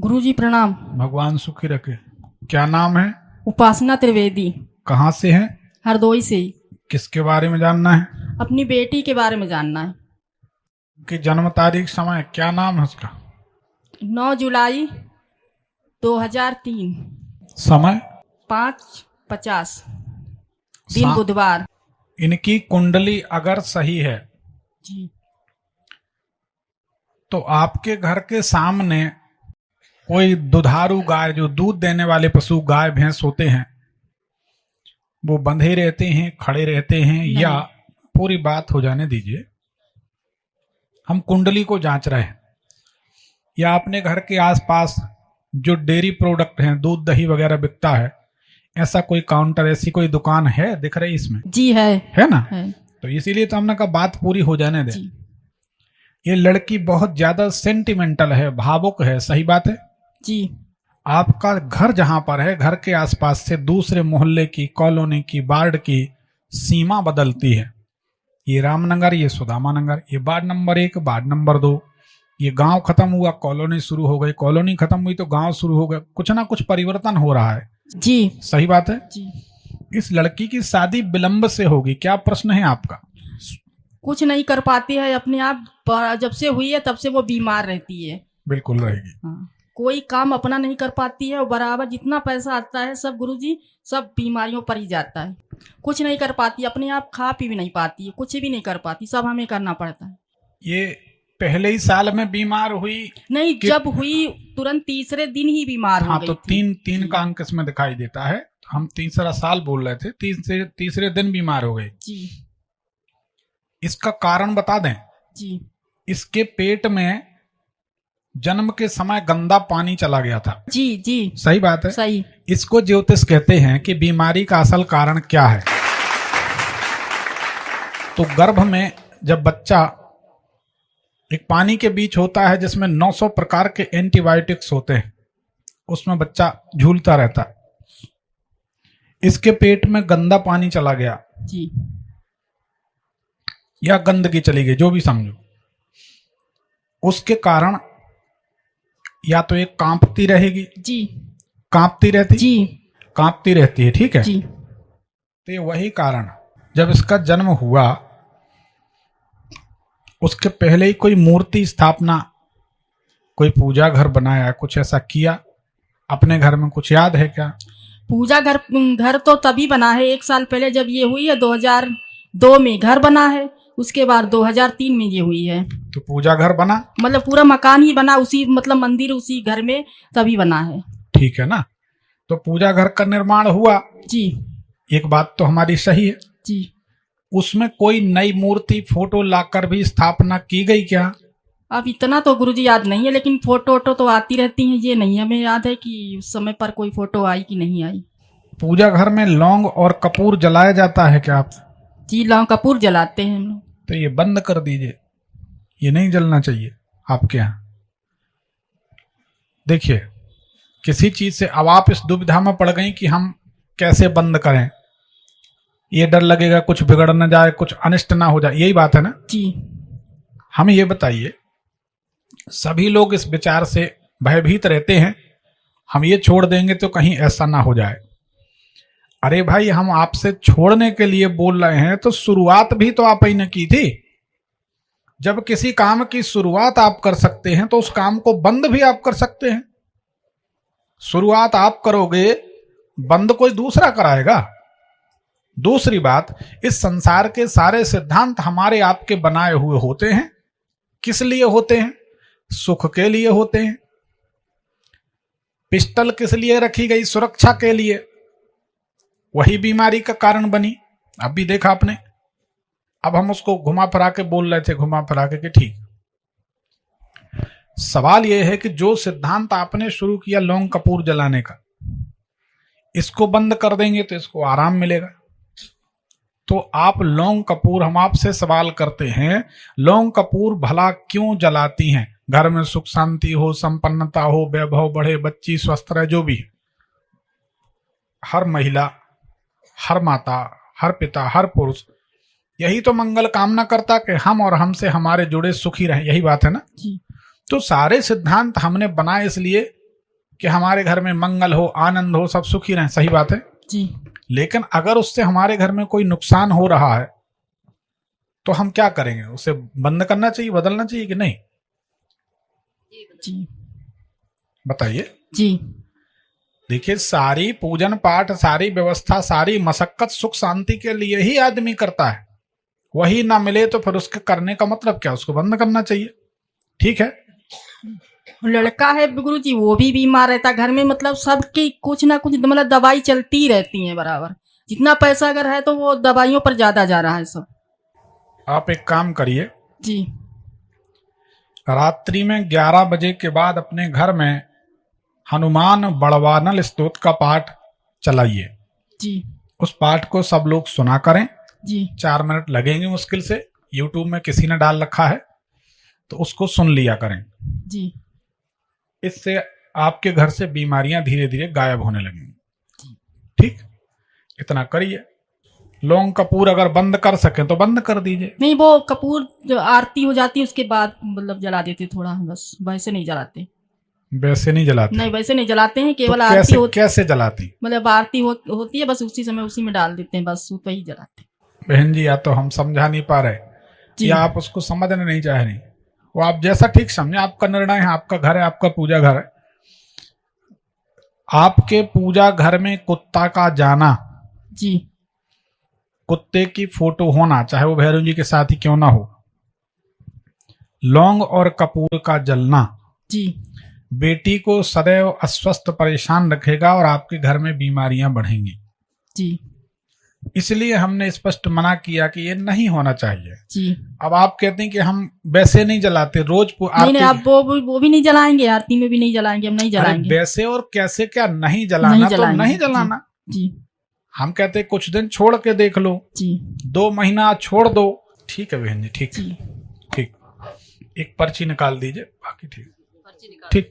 गुरुजी प्रणाम। भगवान सुखी रखे। क्या नाम है? उपासना त्रिवेदी। कहाँ से हैं? हरदोई से ही। किसके बारे में जानना है? अपनी बेटी के बारे में जानना है। कि जन्म तारीख समय क्या नाम है उसका? 9 जुलाई 2003। समय? 5:50 दिन सा- बुधवार। इनकी कुंडली अगर सही है जी तो आपके घर के सामने कोई दुधारू गाय, जो दूध देने वाले पशु गाय भैंस होते हैं, वो बंधे रहते हैं, खड़े रहते हैं, नहीं। या पूरी बात हो जाने दीजिए, हम कुंडली को जांच रहे हैं। या अपने घर के आसपास जो डेयरी प्रोडक्ट हैं, दूध दही वगैरह बिकता है, ऐसा कोई काउंटर, ऐसी कोई दुकान है दिख रही इसमें? जी है ना? है। तो इसीलिए तो हमने कहा बात पूरी हो जाने दे। जी ये लड़की बहुत ज्यादा सेंटिमेंटल है, भावुक है, सही बात है? जी आपका घर जहां पर है, घर के आसपास से दूसरे मोहल्ले की, कॉलोनी की, वार्ड की सीमा बदलती है। ये रामनगर, ये सुदामा नगर, ये वार्ड नंबर 1, वार्ड नंबर 2, ये गांव खत्म हुआ, कॉलोनी शुरू हो गई, कॉलोनी खत्म हुई तो गांव शुरू हो गया। कुछ ना कुछ परिवर्तन हो रहा है। जी सही बात है? जी। इस लड़की की शादी विलंब से होगी, क्या प्रश्न है आपका? कुछ नहीं कर पाती है अपने आप। जब से हुई है तब से वो बीमार रहती है। बिल्कुल रहेगी। हाँ। कोई काम अपना नहीं कर पाती है और बराबर जितना पैसा आता है सब गुरुजी सब बीमारियों पर ही जाता है। कुछ नहीं कर पाती, अपने आप खा पी भी नहीं पाती है, कुछ भी नहीं कर पाती, सब हमें करना पड़ता है। ये पहले ही साल में बीमार हुई? नहीं, जब हुई तुरंत तीसरे दिन ही बीमार हो हाँ, गई तो थी। तीन का अंक इसमें दिखाई देता है। हम तीसरा साल बोल रहे थे, तीसरे दिन बीमार हो गई। जी इसका कारण बता दें। जी इसके पेट में जन्म के समय गंदा पानी चला गया था। जी जी। सही बात है? सही। इसको ज्योतिष कहते हैं कि बीमारी का असल कारण क्या है। तो गर्भ में जब बच्चा, एक पानी के बीच होता है जिसमें 900 प्रकार के एंटीबायोटिक्स होते हैं, उसमें बच्चा झूलता रहता है। इसके पेट में गंदा पानी चला गया जी या गंदगी चली गई, जो भी समझो, उसके कारण या तो एक कांपती रहेगी। जी। कांपती रहती? जी कांपती रहती है, ठीक है जी। तो ये वही कारण, जब इसका जन्म हुआ उसके पहले ही कोई मूर्ति स्थापना, कोई पूजा घर बनाया, कुछ ऐसा किया अपने घर में? कुछ याद है क्या? पूजा घर तो तभी बना है 1 साल पहले, जब ये हुई है 2002 में घर बना है। उसके बाद 2003 में ये हुई है। तो पूजा घर बना, मतलब पूरा मकान ही बना उसी, मतलब मंदिर उसी घर में तभी बना है। ठीक है ना? तो पूजा घर का निर्माण हुआ। जी एक बात तो हमारी सही है। जी। उसमें कोई नई मूर्ति, फोटो लाकर भी स्थापना की गई क्या? अब इतना तो गुरुजी याद नहीं है, लेकिन फोटो वोटो तो आती रहती हैं। ये नहीं हमें याद है कि उस समय पर कोई फोटो आई कि नहीं आई। पूजा घर में लौंग और कपूर जलाया जाता है क्या? आप? जी, लौंग कपूर जलाते हैं हम लोग। तो ये बंद कर दीजिए, ये नहीं जलना चाहिए आपके यहाँ। देखिए, किसी चीज से अब आप इस दुविधा में पड़ गई कि हम कैसे बंद करें, ये डर लगेगा कुछ बिगड़ न जाए, कुछ अनिष्ट ना हो जाए, यही बात है ना? जी। हमें ये बताइए, सभी लोग इस विचार से भयभीत रहते हैं, हम ये छोड़ देंगे तो कहीं ऐसा ना हो जाए। अरे भाई, हम आपसे छोड़ने के लिए बोल रहे हैं तो शुरुआत भी तो आप ही ने की थी। जब किसी काम की शुरुआत आप कर सकते हैं तो उस काम को बंद भी आप कर सकते हैं। शुरुआत आप करोगे, बंद कोई दूसरा कराएगा। दूसरी बात, इस संसार के सारे सिद्धांत हमारे आपके बनाए हुए होते हैं। किस लिए होते हैं? सुख के लिए होते हैं। पिस्टल किस लिए रखी गई? सुरक्षा के लिए। वही बीमारी का कारण बनी। अब भी देखा आपने। अब हम उसको घुमा फिरा के बोल रहे थे, घुमा फिरा के कि ठीक। सवाल यह है कि जो सिद्धांत आपने शुरू किया लौंग कपूर जलाने का, इसको बंद कर देंगे तो इसको आराम मिलेगा। तो आप लौंग कपूर, हम आपसे सवाल करते हैं, लौंग कपूर भला क्यों जलाती हैं? घर में सुख शांति हो, संपन्नता हो, वैभव बढ़े, बच्ची स्वस्थ रहे, जो भी। हर महिला, हर माता, हर पिता, हर पुरुष यही तो मंगल कामना करता कि हम और हमसे हमारे जुड़े सुखी रहें। यही बात है ना? जी। तो सारे सिद्धांत हमने बनाए इसलिए कि हमारे घर में मंगल हो, आनंद हो, सब सुखी रहें, सही बात है। जी लेकिन अगर उससे हमारे घर में कोई नुकसान हो रहा है तो हम क्या करेंगे? उसे बंद करना चाहिए, बदलना चाहिए कि नहीं? जी बताइए। जी देखिए, सारी पूजन पाठ, सारी व्यवस्था, सारी मशक्कत सुख शांति के लिए ही आदमी करता है। वही ना मिले तो फिर उसके करने का मतलब क्या? उसको बंद करना चाहिए। ठीक है। लड़का है गुरु जी, वो भी बीमार रहता है घर में, मतलब सबकी कुछ ना कुछ मतलब दवाई चलती ही रहती है बराबर। जितना पैसा अगर है तो वो दवाइयों पर ज्यादा जा रहा है सब। आप एक काम करिए, जी रात्रि में 11 बजे के बाद अपने घर में हनुमान बड़वानल स्तोत्र का पाठ चलाइए। जी उस पाठ को सब लोग सुना करें। जी 4 मिनट लगेंगे मुश्किल से, यूट्यूब में किसी ने डाल रखा है तो उसको सुन लिया करें। जी इससे आपके घर से बीमारियां धीरे धीरे गायब होने लगेंगी। ठीक, इतना करिए। लौंग कपूर अगर बंद कर सकें तो बंद कर दीजिए। नहीं, वो कपूर जो आरती हो जाती है उसके बाद मतलब जला देते थोड़ा, बस वैसे नहीं जलाते। वैसे नहीं जलाते? नहीं, वैसे नहीं जलाते हैं, तो केवल आरती कैसे जलाती? मतलब आरती होती है, बस उसी समय उसी में डाल देते हैं, बस उतना ही जलाते हैं। बहन जी, या तो हम समझा नहीं पा रहे जी या आप उसको समझने नहीं चाह रही। वो आप जैसा ठीक समझे, आपका निर्णय है, आपका घर है, आपका पूजा घर है। आपके पूजा घर में कुत्ता का जाना, जी कुत्ते की फोटो होना, चाहे वो भैरव जी के साथ ही क्यों ना हो, लौंग और कपूर का जलना जी बेटी को सदैव अस्वस्थ परेशान रखेगा और आपके घर में बीमारियां बढ़ेंगी। जी इसलिए हमने स्पष्ट मना किया कि ये नहीं होना चाहिए। जी अब आप कहते हैं कि हम वैसे नहीं जलाते रोज नहीं नहीं, आप वो भी नहीं जलाएंगे, आरती में भी नहीं जलाएंगे, हम नहीं जलाएंगे। वैसे और कैसे क्या नहीं जलाना? नहीं तो जलाएंगे। नहीं जलाना। जी हम कहते हैं कुछ दिन छोड़ के देख लो, जी 2 महीना छोड़ दो। ठीक है बहन जी, ठीक जी ठीक। एक पर्ची निकाल दीजिए, बाकी ठीक ठीक।